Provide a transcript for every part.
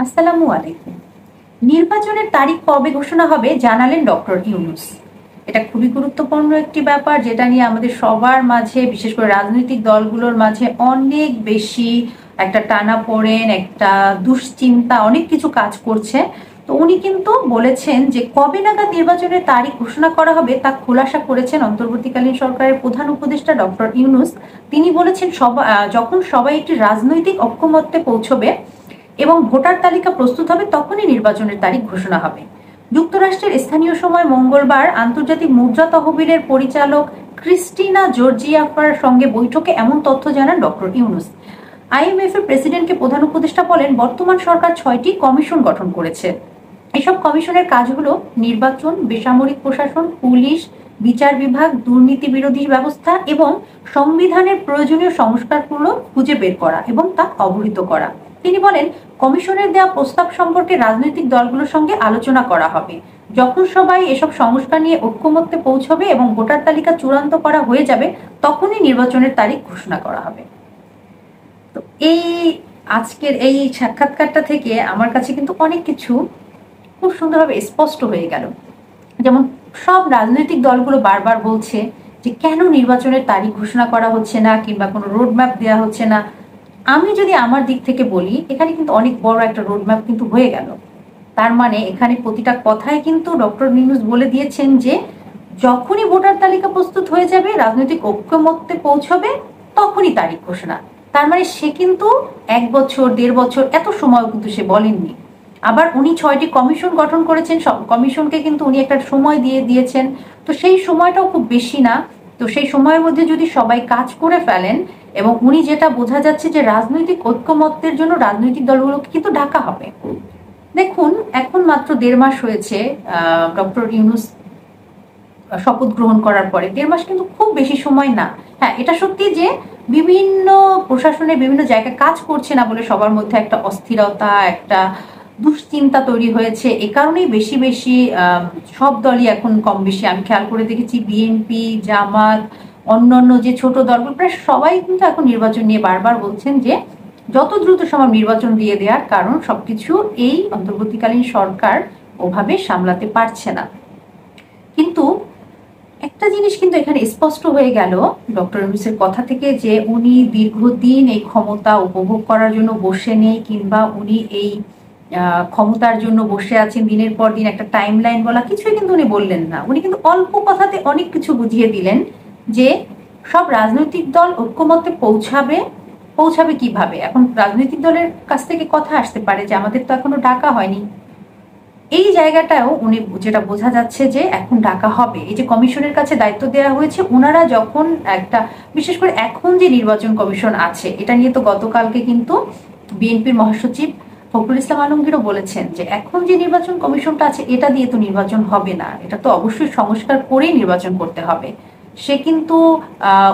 আসসালামু আলাইকুম। নির্বাচনের তারিখ কবে ঘোষণা হবে জানালেন ডক্টর ইউনূস। এটা খুবই গুরুত্বপূর্ণ একটি ব্যাপার, যেটা নিয়ে আমাদের সবার মাঝে, বিশেষ করে রাজনৈতিক দলগুলোর মাঝে অনেক বেশি একটা টানাপোড়েন, একটা দুশ্চিন্তা, অনেক কিছু কাজ করছে। তো উনি কিন্তু বলেছেন যে কবে নাগাদ নির্বাচনের তারিখ ঘোষণা করা হবে তা খোলাসা করেছেন অন্তর্বর্তীকালীন সরকারের প্রধান উপদেষ্টা ডক্টর ইউনূস। তিনি বলেছেন যখন সবাই একটি রাজনৈতিক ঐকমত্যে পৌঁছবে এবং ভোটার তালিকা প্রস্তুত হবে, তখনই নির্বাচনের তারিখ ঘোষণা হবে। যুক্তরাষ্ট্রের স্থানীয় সময় মঙ্গলবার আন্তর্জাতিক মুদ্রা তহবিলের পরিচালক ক্রিস্টিনা জর্জিয়াফার সঙ্গে বৈঠকে এমন তথ্য জানান ডক্টর ইউনূস। আইএমএফ এর প্রেসিডেন্টকে প্রধান উপদেষ্টা বলেন, বর্তমান সরকার 6টি কমিশন গঠন করেছে। এসব কমিশনের কাজ হলো নির্বাচন, বেসামরিক প্রশাসন, পুলিশ, বিচার বিভাগ, দুর্নীতি বিরোধী ব্যবস্থা এবং সংবিধানের প্রয়োজনীয় সংস্কারগুলো খুঁজে বের করা এবং তা অবহিত করা। তিনি বলেন, কমিশনের দেওয়া প্রস্তাব সম্পর্কে রাজনৈতিক দলগুলোর সঙ্গে আলোচনা করা হবে। যখন সবাই এসব সংস্কার নিয়ে ঐকমত্যে পৌঁছবে এবং ভোটার তালিকা চূড়ান্ত করা হয়ে যাবে, তখনই নির্বাচনের তারিখ ঘোষণা করা হবে। তো এই আজকের এই সাক্ষাৎকারটা থেকে আমার কাছে কিন্তু অনেক কিছু খুব সুন্দরভাবে স্পষ্ট হয়ে গেল। যেমন সব রাজনৈতিক দলগুলো বারবার বলছে যে কেন নির্বাচনের তারিখ ঘোষণা করা হচ্ছে না, কিংবা কোনো রোডম্যাপ দেওয়া হচ্ছে না। আমি যদি আমার দিক থেকে বলি, এখানে কিন্তু অনেক বড় একটা রোডম্যাপ কিন্তু হয়ে গেল। তার মানে এখানে প্রতিটা কথায় কিন্তু ডক্টর ইউনূস বলে দিয়েছেন যে যখনই ভোটার তালিকা প্রস্তুত হয়ে যাবে, রাজনৈতিক ঐকমত্যে পৌঁছবে, তখনই তারিখ ঘোষণা। তার মানে সে কিন্তু 1 বছর 1.5 বছর এত সময়ও কিন্তু সে বলেননি। আবার উনি 6টি কমিশন গঠন করেছেন, সব কমিশনকে কিন্তু উনি একটা সময় দিয়ে দিয়েছেন। তো সেই সময়টাও খুব বেশি না। তো সেই সময়ের মধ্যে যদি সবাই কাজ করে ফেলেন, এবং উনি যেটা বোঝা যাচ্ছে যে রাজনৈতিক ঐকমত্যের জন্য রাজনৈতিক দলগুলোকে কিন্তু ডাকা হবে। দেখুন, এখন মাত্র 1.5 মাস হয়েছে ডক্টর ইউনূস শপথ গ্রহণ করার পরে। 1.5 মাস কিন্তু খুব বেশি সময় না। হ্যাঁ, এটা সত্যি যে বিভিন্ন প্রশাসনের বিভিন্ন জায়গায় কাজ করছে না বলে সবার মধ্যে একটা অস্থিরতা, একটা দুশ্চিন্তা তৈরি হয়েছে। এ কারণেই বেশি বেশি সব দলই এখন কম বেশি, আমি খেয়াল করে দেখেছি, বিএনপি, জামাত, অন্যান্য যে ছোট দলগুলো, প্রায় সবাই কিন্তু এখন নির্বাচন নিয়ে বারবার বলছেন যে যত দ্রুত সম্ভব নির্বাচন দিয়ে দেওয়ার, কারণ সবকিছু এই অন্তর্বর্তীকালীন সরকার ওভাবে সামলাতে পারছে না। কিন্তু একটা জিনিস কিন্তু এখানে স্পষ্ট হয়ে গেল ডক্টর ইউনূসের কথা থেকে, যে উনি দীর্ঘদিন এই ক্ষমতা উপভোগ করার জন্য বসে নেই, কিংবা উনি এই ক্ষমতার জন্য বসে আছেন দিনের পর দিন, একটা টাইম লাইন বলা কিছুই কিন্তু উনি বললেন না। উনি কিন্তু অল্প কথাতে অনেক কিছু বুঝিয়ে দিলেন যে সব রাজনৈতিক দল ঐকমত্যে পৌঁছাবে কিভাবে। এখন রাজনৈতিক দলের কাছ থেকে কথা আসতে পারে যে আমাদের তো এখনো ডাকা হয়নি। এই জায়গাটাও উনি যেটা বোঝা যাচ্ছে যে এখন ডাকা হবে। এই যে কমিশনের কাছে দায়িত্ব দেওয়া হয়েছে, ওনারা যখন একটা, বিশেষ করে এখন যে নির্বাচন কমিশন আছে, এটা নিয়ে তো গতকালকে কিন্তু বিএনপির মহাসচিব ফখরুল ইসলাম আলমগীরও বলেছেন যে এখন যে নির্বাচন কমিশনটা আছে, এটা দিয়ে তো নির্বাচন হবে না, এটা তো অবশ্যই সংস্কার করেই নির্বাচন করতে হবে। সে কিন্তু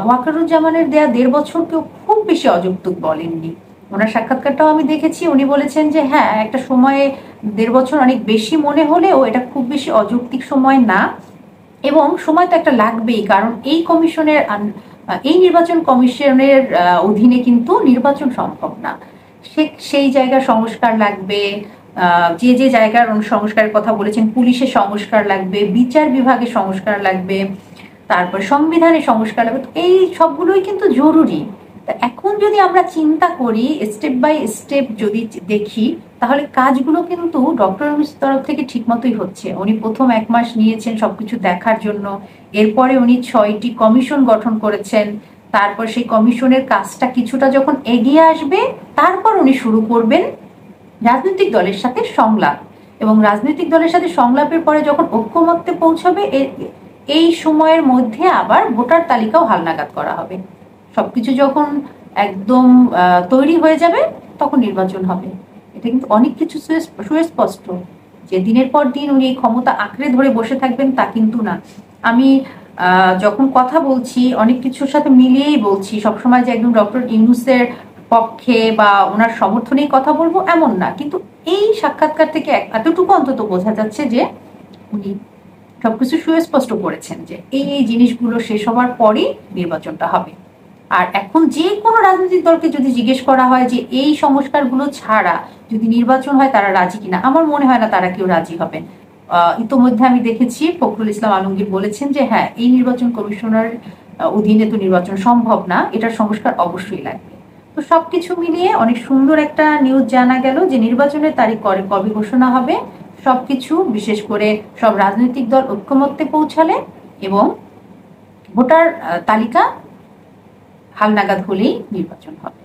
ওয়াকারুজ্জামানের দেয়া 1.5 বছরকেও খুব বেশি অযৌক্তিক বলেননি। ওনার সাক্ষাৎকারটাও আমি দেখেছি, উনি বলেছেন যে হ্যাঁ, একটা সময়ে 1.5 বছর অনেক বেশি মনে হলেও এটা খুব বেশি অযৌক্তিক সময় না, এবং সময় তো একটা লাগবেই, কারণ এই নির্বাচন কমিশনের অধীনে কিন্তু নির্বাচন সম্ভব না। সেই জায়গার সংস্কার লাগবে। যে যে জায়গার সংস্কারের কথা বলেছেন, পুলিশের সংস্কার লাগবে, বিচার বিভাগের সংস্কার লাগবে, তারপর সংবিধানের সংস্কার লাগবে। তো এই সবগুলোই কিন্তু জরুরি। এখন যদি আমরা চিন্তা করি, স্টেপ বাই স্টেপ যদি দেখি, তাহলে কাজগুলো কিন্তু ডক্টর ইউনূসের তরফ থেকে ঠিক মতোই হচ্ছে। উনি প্রথম 1 মাস নিয়েছেন সবকিছু দেখার জন্য, এরপরে উনি 6টি কমিশন গঠন করেছেন। তারপর সেই কমিশনের কাজটা কিছুটা যখন এগিয়ে আসবে, তারপর উনি শুরু করবেন রাজনৈতিক দলের সাথে সংলাপ, এবং রাজনৈতিক দলের সাথে সংলাপের পরে যখন ঐকমত্যে পৌঁছাবে, এই সময়ের মধ্যে আবার ভোটার তালিকাও হালনাগাদ করা হবে। সবকিছু যখন একদম তৈরি হয়ে যাবে, তখন নির্বাচন হবে। এটা কিন্তু অনেক কিছু সুস্পষ্ট। যে দিনের পর দিন উনি এই ক্ষমতা আঁকড়ে ধরে বসে থাকবেন তা কিন্তু না। আমি যখন কথা বলছি, অনেক কিছুর সাথে মিলিয়েই বলছি, সবসময় যে একদম ডক্টর ইউনূসের পক্ষে বা ওনার সমর্থনেই কথা বলবো এমন না। কিন্তু এই সাক্ষাৎকার থেকে এতটুকু অন্তত বোঝা যাচ্ছে যে উনি সবকিছু সুস্পষ্ট করেছেন যে এই জিনিসগুলো শেষ হওয়ার পরেই নির্বাচনটা হবে। আর এখন যে কোনো রাজনৈতিক দলকে যদি জিজ্ঞেস করা হয় যে এই সংস্কারগুলো ছাড়া যদি নির্বাচন হয় তারা রাজি কিনা, আমার মনে হয় না তারা কেউ রাজি হবেন। ইতোমধ্যে আমি দেখেছি ফখরুল ইসলাম আলমগীর বলেছেন যে হ্যাঁ, এই নির্বাচন কমিশনের অধীনে তো নির্বাচন সম্ভব না, এটার সংস্কার অবশ্যই লাগবে। তো সবকিছু মিলিয়ে অনেক সুন্দর একটা নিউজ জানা গেল যে নির্বাচনের তারিখ কবে ঘোষণা হবে, সবকিছু বিশেষ করে সব রাজনৈতিক দল ঐক্যমত্যে পৌঁছালে এবং ভোটার তালিকা হালনাগাদ হলেই নির্বাচন হবে।